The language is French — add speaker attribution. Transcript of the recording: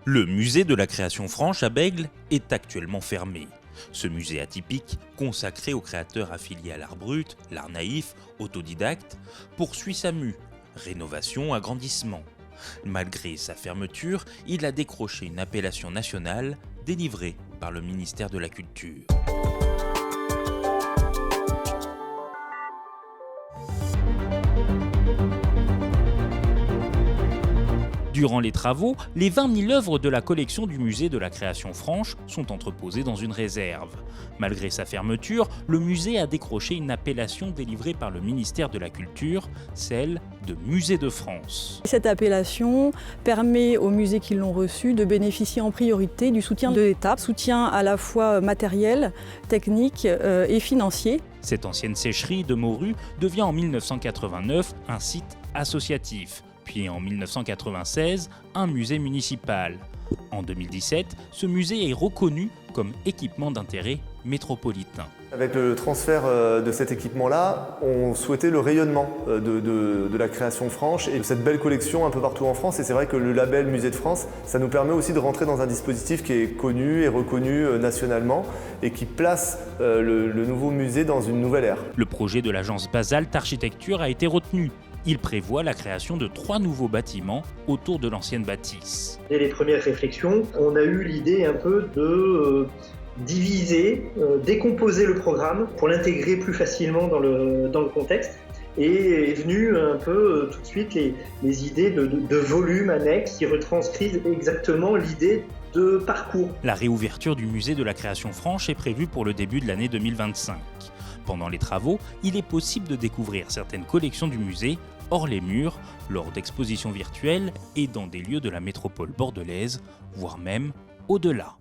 Speaker 1: Le musée de la création franche à Bègles est actuellement fermé. Ce musée atypique, consacré aux créateurs affiliés à l'art brut, l'art naïf, autodidacte, poursuit sa mue, rénovation, agrandissement. Malgré sa fermeture, il a décroché une appellation nationale délivrée par le ministère de la Culture. Durant les travaux, les 20 000 œuvres de la collection du musée de la création franche sont entreposées dans une réserve. Malgré sa fermeture, le musée a décroché une appellation délivrée par le ministère de la Culture, celle de Musée de France.
Speaker 2: Cette appellation permet aux musées qui l'ont reçue de bénéficier en priorité du soutien de l'État, soutien à la fois matériel, technique et financier.
Speaker 1: Cette ancienne sécherie de morues devient en 1989 un site associatif. Puis en 1996, un musée municipal. En 2017, ce musée est reconnu comme équipement d'intérêt métropolitain.
Speaker 3: Avec le transfert de cet équipement-là, on souhaitait le rayonnement de la création franche et de cette belle collection un peu partout en France. Et c'est vrai que le label Musée de France, ça nous permet aussi de rentrer dans un dispositif qui est connu et reconnu nationalement et qui place le nouveau musée dans une nouvelle ère.
Speaker 1: Le projet de l'agence Basalt Architecture a été retenu. Il prévoit la création de 3 nouveaux bâtiments autour de l'ancienne bâtisse.
Speaker 4: Dès les premières réflexions, on a eu l'idée un peu de diviser, décomposer le programme pour l'intégrer plus facilement dans le contexte. Et est venu un peu tout de suite les idées de volumes annexes qui retranscrivent exactement l'idée de parcours.
Speaker 1: La réouverture du musée de la création franche est prévue pour le début de l'année 2025. Pendant les travaux, il est possible de découvrir certaines collections du musée hors les murs, lors d'expositions virtuelles et dans des lieux de la métropole bordelaise, voire même au-delà.